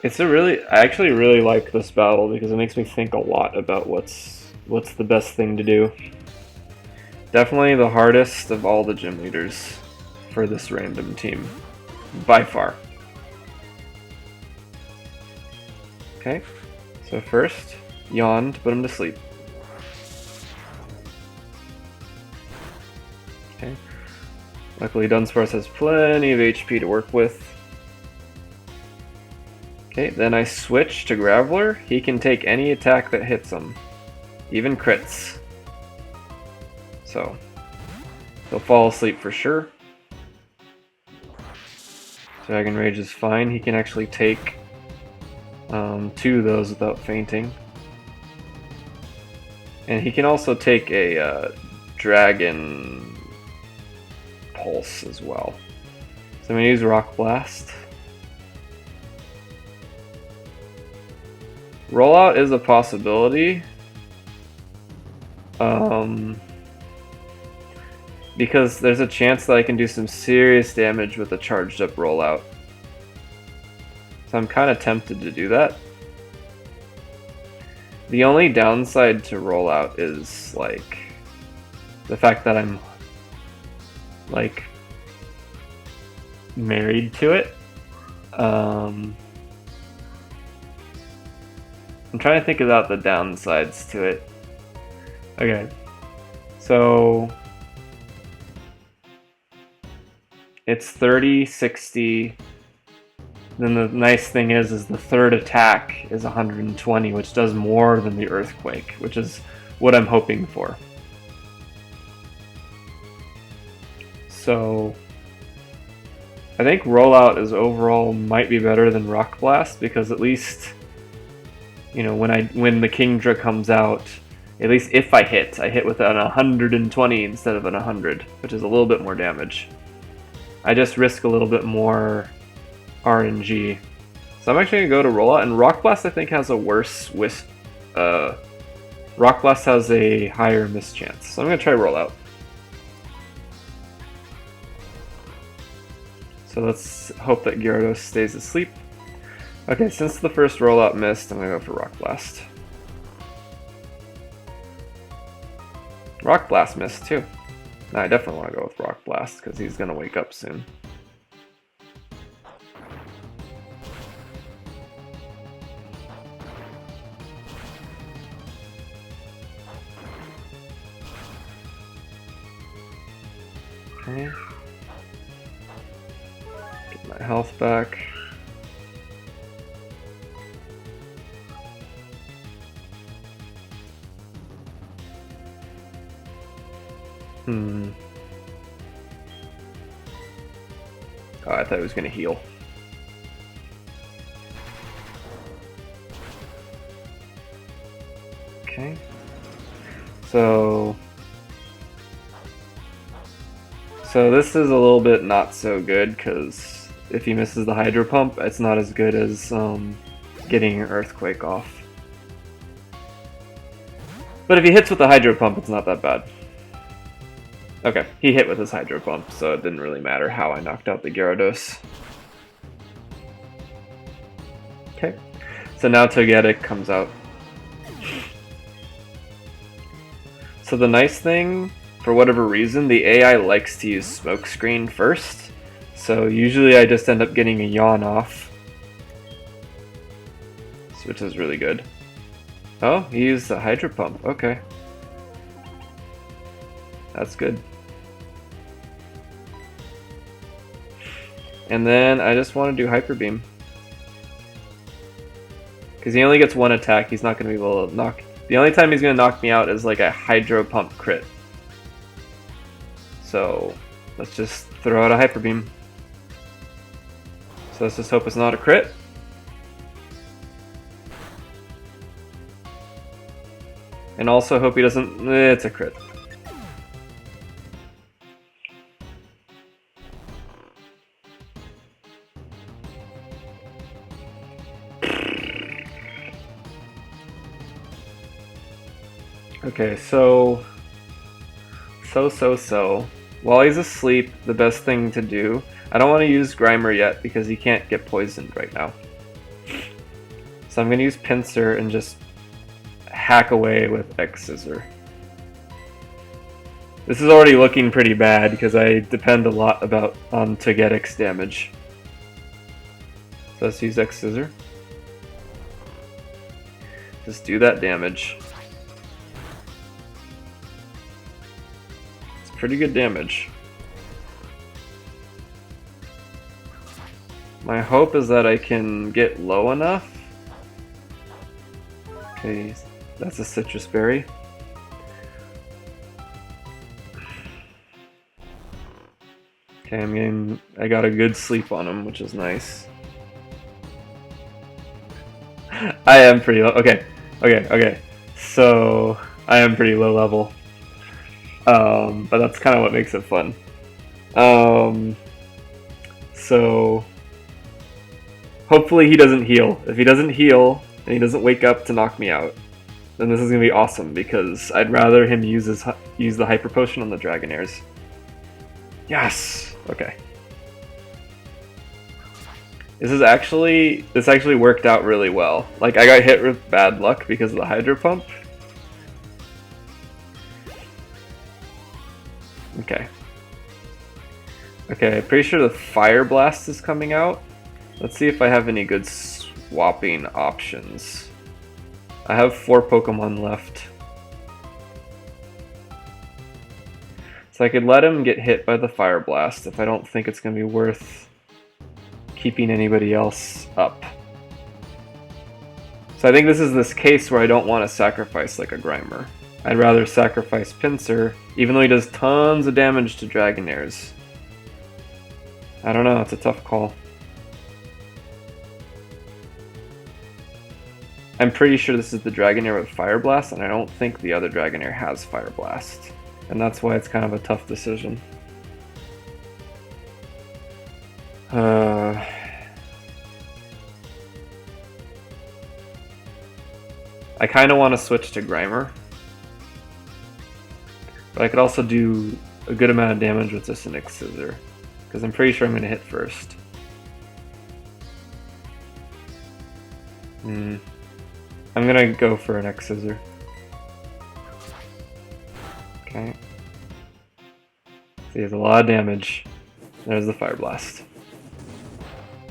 I actually really like this battle because it makes me think a lot about what's the best thing to do. Definitely the hardest of all the gym leaders for this random team, by far. Okay, so first, yawn to put him to sleep. Okay. Luckily Dunsparce has plenty of HP to work with. Okay, then I switch to Graveler. He can take any attack that hits him, even crits. So, he'll fall asleep for sure. Dragon Rage is fine. He can actually take 2 of those without fainting. And he can also take a Dragon Pulse as well. So I'm going to use Rock Blast. Rollout is a possibility. Because there's a chance that I can do some serious damage with a charged up rollout. So I'm kind of tempted to do that. The only downside to rollout is like the fact that I'm like married to it. I'm trying to think about the downsides to it. Okay, so it's 30, 60. Then the nice thing is the third attack is 120, which does more than the Earthquake, which is what I'm hoping for. So I think Rollout is overall might be better than Rock Blast because at least, you know, when the Kingdra comes out, at least if I hit with an 120 instead of an 100, which is a little bit more damage. I just risk a little bit more RNG. So I'm actually going to go to Rollout, and Rock Blast I think has a worse Rock Blast has a higher miss chance. So I'm going to try Rollout. So let's hope that Gyarados stays asleep. Okay, since the first Rollout missed, I'm going to go for Rock Blast. Rock Blast missed too. No, I definitely want to go with Rock Blast because he's going to wake up soon. Okay. Get my health back. Oh, I thought he was going to heal. Okay. So this is a little bit not so good because if he misses the Hydro Pump, it's not as good as getting an Earthquake off. But if he hits with the Hydro Pump, it's not that bad. Okay, he hit with his Hydro Pump, so it didn't really matter how I knocked out the Gyarados. Okay, so now Togetic comes out. So the nice thing, for whatever reason, the AI likes to use Smokescreen first. So usually I just end up getting a yawn off, which is really good. Oh, he used the Hydro Pump, okay. That's good. And then I just want to do Hyper Beam. Because he only gets one attack, he's not going to be able to knock... The only time he's going to knock me out is like a Hydro Pump crit. So let's just throw out a Hyper Beam. So let's just hope it's not a crit. And also hope he doesn't... It's a crit. Okay, so... While he's asleep, the best thing to do... I don't want to use Grimer yet because he can't get poisoned right now. So I'm going to use Pincer and just hack away with X Scissor. This is already looking pretty bad because I depend a lot on Togetix damage. So let's use X Scissor. Just do that damage. It's pretty good damage. My hope is that I can get low enough. Okay, that's a citrus berry. Okay, I got a good sleep on him, which is nice. I am pretty low. Okay. So I am pretty low level. But that's kind of what makes it fun. So hopefully he doesn't heal. If he doesn't heal and he doesn't wake up to knock me out, then this is gonna be awesome because I'd rather him use the hyper potion on the Dragonairs. Yes. Okay. This actually worked out really well. Like, I got hit with bad luck because of the Hydro Pump. Okay. Okay, pretty sure the Fire Blast is coming out. Let's see if I have any good swapping options. I have 4 Pokemon left. So I could let him get hit by the Fire Blast if I don't think it's going to be worth keeping anybody else up. So I think this is this case where I don't want to sacrifice like a Grimer. I'd rather sacrifice Pinsir, even though he does tons of damage to Dragonairs. I don't know, it's a tough call. I'm pretty sure this is the Dragonair with Fire Blast, and I don't think the other Dragonair has Fire Blast. And that's why it's kind of a tough decision. I kind of want to switch to Grimer. But I could also do a good amount of damage with just an X Scissor. Because I'm pretty sure I'm going to hit first. I'm going to go for an X Scissor. Okay. So he has a lot of damage. There's the Fire Blast.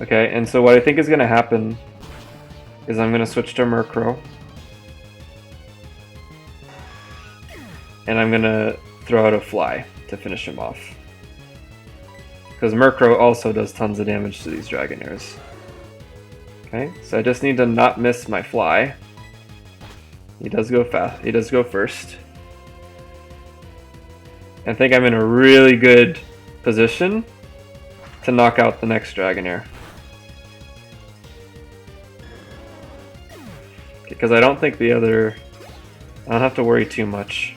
Okay, and so what I think is going to happen is I'm going to switch to Murkrow. And I'm going to throw out a Fly to finish him off. Because Murkrow also does tons of damage to these Dragonairs. Okay, so I just need to not miss my Fly. He does go fast. He does go first. I think I'm in a really good position to knock out the next Dragonair. Because I don't think the other... I don't have to worry too much.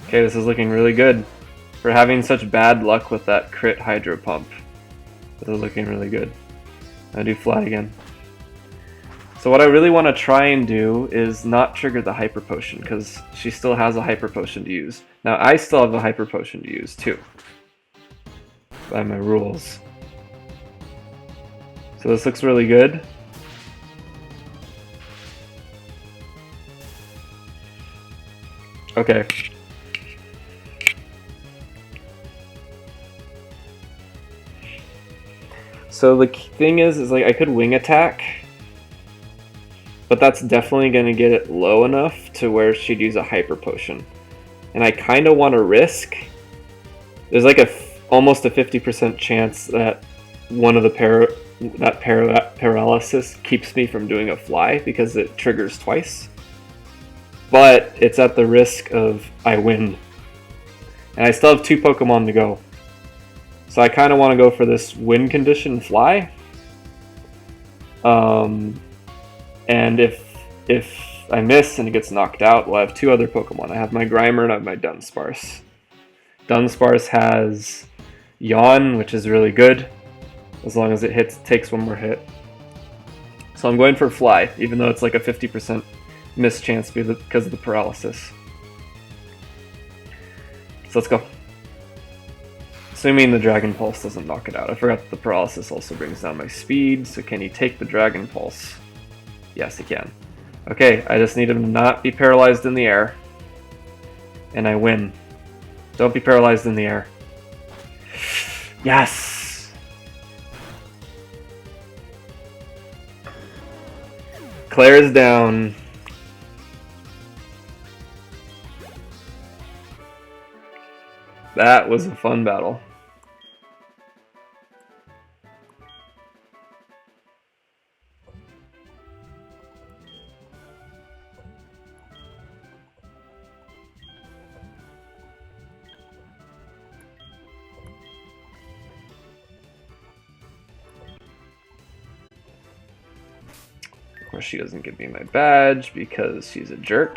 Okay, this is looking really good. For having such bad luck with that crit Hydro Pump. This is looking really good. I do Fly again. So what I really want to try and do is not trigger the Hyper Potion, because she still has a Hyper Potion to use. Now I still have a Hyper Potion to use too, by my rules. So this looks really good. Okay. So the thing is like I could Wing Attack, but that's definitely going to get it low enough to where she'd use a Hyper Potion. And I kind of want to risk. There's like almost a 50% chance that one of the paralysis keeps me from doing a Fly because it triggers twice. But it's at the risk of I win. And I still have 2 Pokemon to go. So I kind of want to go for this win condition Fly. And if I miss and it gets knocked out, well, I have 2 other Pokemon. I have my Grimer and I have my Dunsparce. Dunsparce has Yawn, which is really good, as long as it takes one more hit. So I'm going for Fly, even though it's like a 50% miss chance because of the paralysis. So let's go. Assuming the Dragon Pulse doesn't knock it out. I forgot that the Paralysis also brings down my speed, so can he take the Dragon Pulse? Yes, he can. Okay, I just need him to not be paralyzed in the air. And I win. Don't be paralyzed in the air. Yes! Clair is down. That was a fun battle. Of course, she doesn't give me my badge because she's a jerk.